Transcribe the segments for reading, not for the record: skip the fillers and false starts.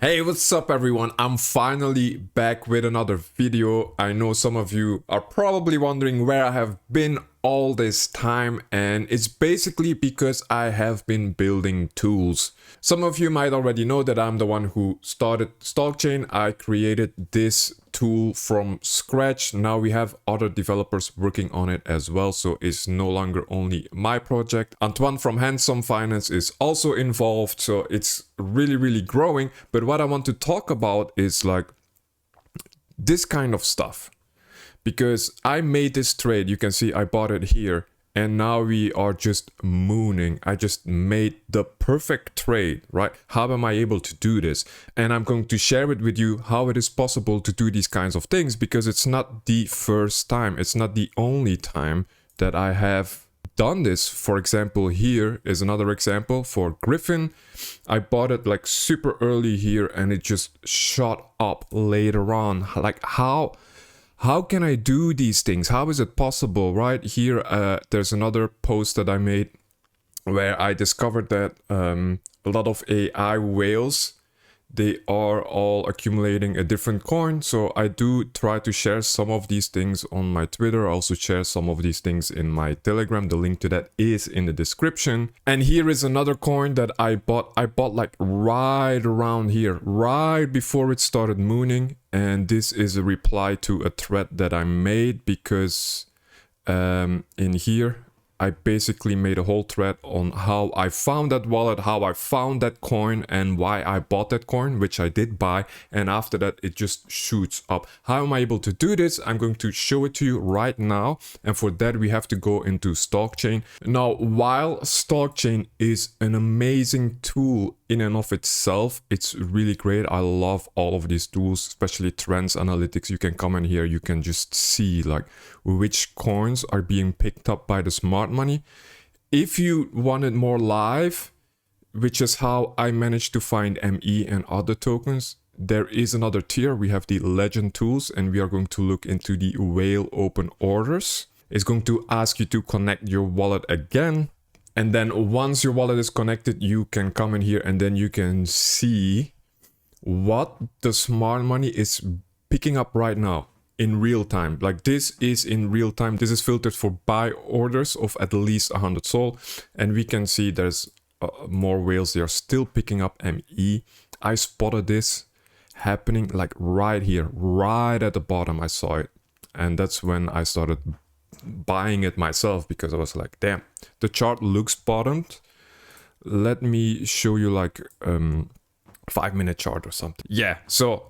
Hey, what's up everyone? I'm finally back with another video. I know some of you are probably wondering where I have been all this time, and it's basically because I have been building tools. Some of you might already know that I'm the one who started StalkChain. I created this tool from scratch. Now we have other developers working on it as well, so it's no longer only my project. Antoine from Handsome Finance is also involved, so it's really growing. But what I want to talk about is like this kind of stuff, because I made this trade. You can see I bought it here, and now we are just mooning. I just made the perfect trade, right? How am I able to do this? And I'm going to share it with you how it is possible to do these kinds of things, because it's not the first time, it's not the only time that I have done this. For example, here is another example for Griffin. I bought it like super early here, and it just shot up later on. Like how can I do these things? How is it possible? Right here, there's another post that I made where I discovered that a lot of AI whales, they are all accumulating a different coin. So I do try to share some of these things on my Twitter. I also share some of these things in my Telegram. The link to that is in the description. And here is another coin that I bought. I bought like right around here, right before it started mooning. And this is a reply to a thread that I made, because in here I basically made a whole thread on how I found that wallet, how I found that coin, and why I bought that coin, which I did buy. And after that, it just shoots up. How am I able to do this? I'm going to show it to you right now. And for that, we have to go into StalkChain. Now, while StalkChain is an amazing tool in and of itself, it's really great. I love all of these tools, especially trends analytics. You can come in here, you can just see like which coins are being picked up by the smart money. If you want it more live, which is how I managed to find ME and other tokens, there is another tier. We have the legend tools, and we are going to look into the whale open orders. It's going to ask you to connect your wallet again. And then once your wallet is connected, you can come in here, and then you can see what the smart money is picking up right now in real time. Like this is in real time. This is filtered for buy orders of at least 100 SOL. And we can see there's more whales. They are still picking up ME. I spotted this happening like right here, right at the bottom. I saw it. And that's when I started buying it myself, because I was like, damn, the chart looks bottomed. Let me show you like 5-minute chart or something. Yeah, so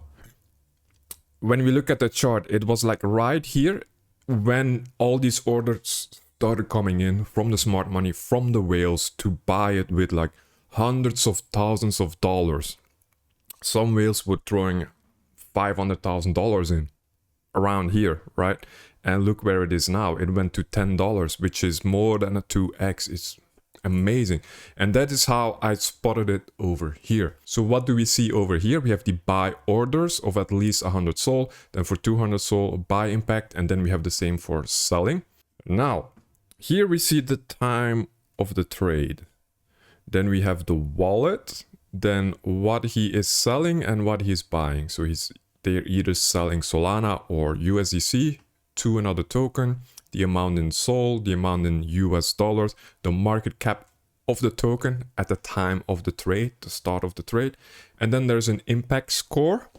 when we look at the chart, it was like right here when all these orders started coming in from the smart money, from the whales, to buy it with like hundreds of thousands of dollars. Some whales were throwing $500,000 in around here, right? And look where it is now. It went to $10, which is more than a 2x. It's amazing. And that is how I spotted it over here. So what do we see over here? We have the buy orders of at least 100 SOL. Then for 200 SOL, buy impact. And then we have the same for selling. Now, here we see the time of the trade. Then we have the wallet. Then what he is selling and what he's buying. So they're either selling Solana or USDC to another token, the amount in SOL, the amount in US dollars, the market cap of the token at the time of the trade, the start of the trade. And then there's an impact score.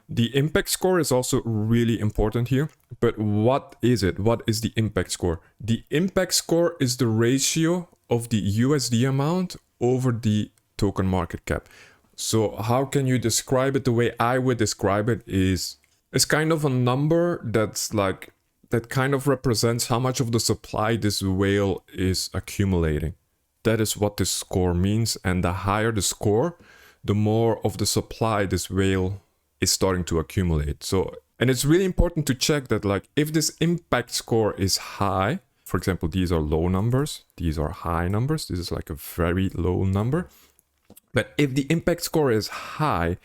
The impact score is also really important here. But what is it? What is the impact score? The impact score is the ratio of the USD amount over the token market cap. So how can you describe it? The way I would describe it is, it's kind of a number that's like, that kind of represents how much of the supply this whale is accumulating. That is what this score means. And the higher the score, the more of the supply this whale is starting to accumulate. So, and it's really important to check that, like, if this impact score is high, for example, these are low numbers, these are high numbers, this is like a very low number. But if the impact score is high,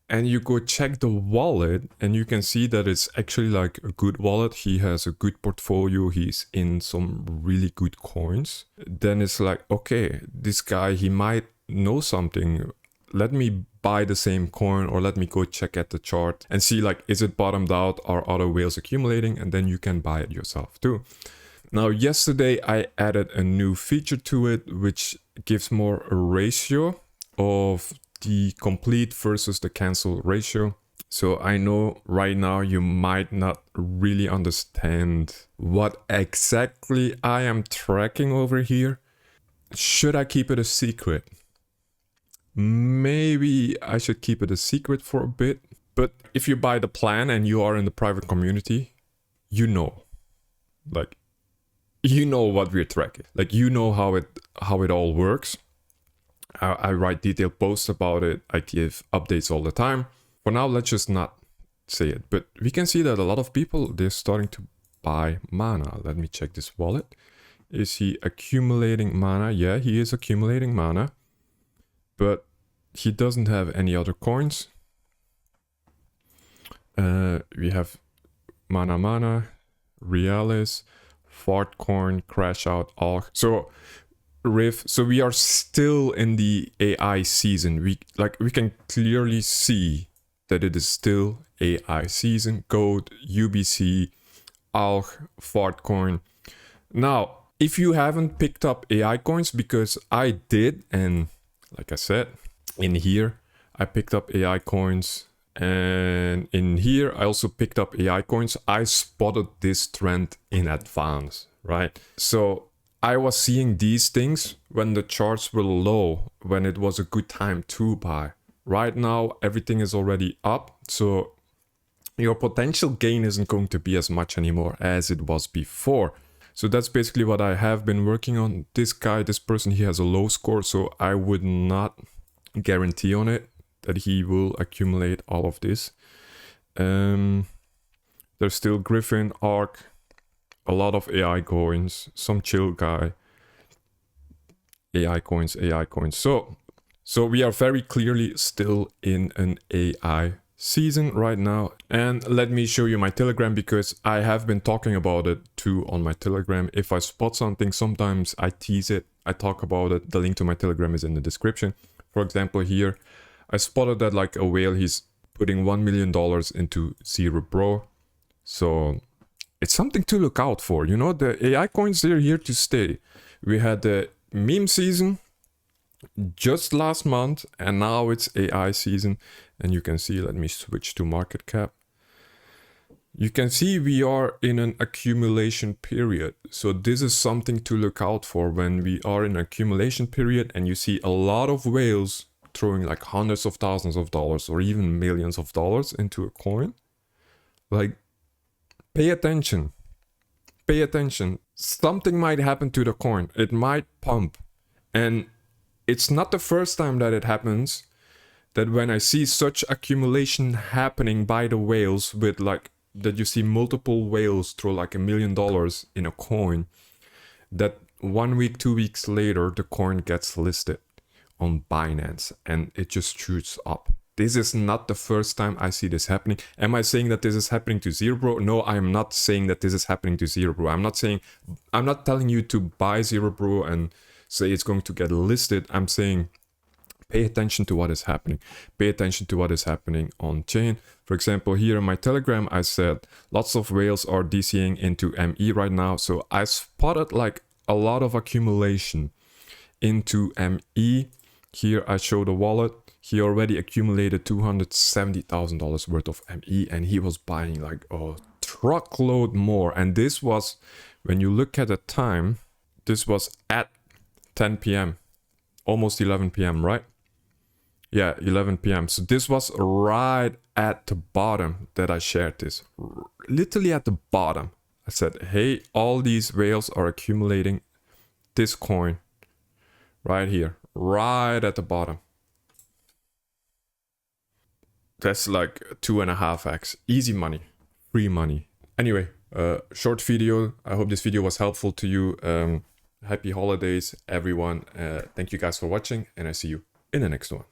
and you go check the wallet, and you can see that it's actually like a good wallet, he has a good portfolio, he's in some really good coins, then it's like, okay, this guy, he might know something. Let me buy the same coin, or let me go check at the chart and see like, is it bottomed out? Are other whales accumulating? And then you can buy it yourself too. Now, yesterday I added a new feature to it, which gives more a ratio of the complete versus the cancel ratio. So I know right now you might not really understand what exactly I am tracking over here. Should I keep it a secret? Maybe I should keep it a secret for a bit. But if you buy the plan and you are in the private community, you know. Like, you know what we're tracking. Like, you know how it all works. I write detailed posts about it. I give updates all the time. For now, let's just not say it. But we can see that a lot of people, they're starting to buy mana. Let me check this wallet. Is he accumulating mana? Yeah, he is accumulating mana. But he doesn't have any other coins. We have mana, Realis, Fart Coin, Crash Out, Alch. So Riff. So we are still in the AI season. We can clearly see that it is still AI season. Goat, UBC, Alch, Fart Coin. Now, if you haven't picked up AI coins, because I did, and like I said, in here I picked up AI coins, and in here I also picked up AI coins. I spotted this trend in advance, right? So I was seeing these things when the charts were low, when it was a good time to buy. Right now everything is already up, so your potential gain isn't going to be as much anymore as it was before. So that's basically what I have been working on. This person, he has a low score, so I would not guarantee on it that he will accumulate all of this. There's still Griffin, Arc, a lot of AI coins, some chill guy, AI coins. So we are very clearly still in an AI season right now. And let me show you my Telegram, because I have been talking about it too on my Telegram. If I spot something, sometimes I tease it, I talk about it. The link to my Telegram is in the description. For example, here I spotted that like a whale, he's putting $1 million into Zero Bro. So it's something to look out for. You know, the AI coins, they're here to stay. We had the meme season just last month, and now it's AI season. And you can see, let me switch to market cap. You can see we are in an accumulation period. So this is something to look out for when we are in an accumulation period and you see a lot of whales throwing like hundreds of thousands of dollars or even millions of dollars into a coin. Like, pay attention. Pay attention. Something might happen to the coin. It might pump. And it's not the first time that it happens, that when I see such accumulation happening by the whales, with like, that you see multiple whales throw like $1 million in a coin, that 1 week, 2 weeks later, the coin gets listed on Binance and it just shoots up. This is not the first time I see this happening. Am I saying that this is happening to Zero Bro? No, I'm not saying that this is happening to Zero Bro. I'm not telling you to buy Zero Bro and say it's going to get listed. I'm saying pay attention to what is happening. Pay attention to what is happening on chain. For example, here in my Telegram, I said lots of whales are DCing into ME right now. So I spotted like a lot of accumulation into ME. Here I show the wallet. He already accumulated $270,000 worth of ME, and he was buying like a truckload more. And this was, when you look at the time, this was at 10 p.m. almost 11 p.m. right? Yeah, 11 p.m. So this was right at the bottom that I shared this. Literally at the bottom. I said, hey, all these whales are accumulating this coin right here, right at the bottom. That's like 2.5x. Easy money, free money. Anyway, short video. I hope this video was helpful to you. Happy holidays, everyone. Thank you guys for watching, and I see you in the next one.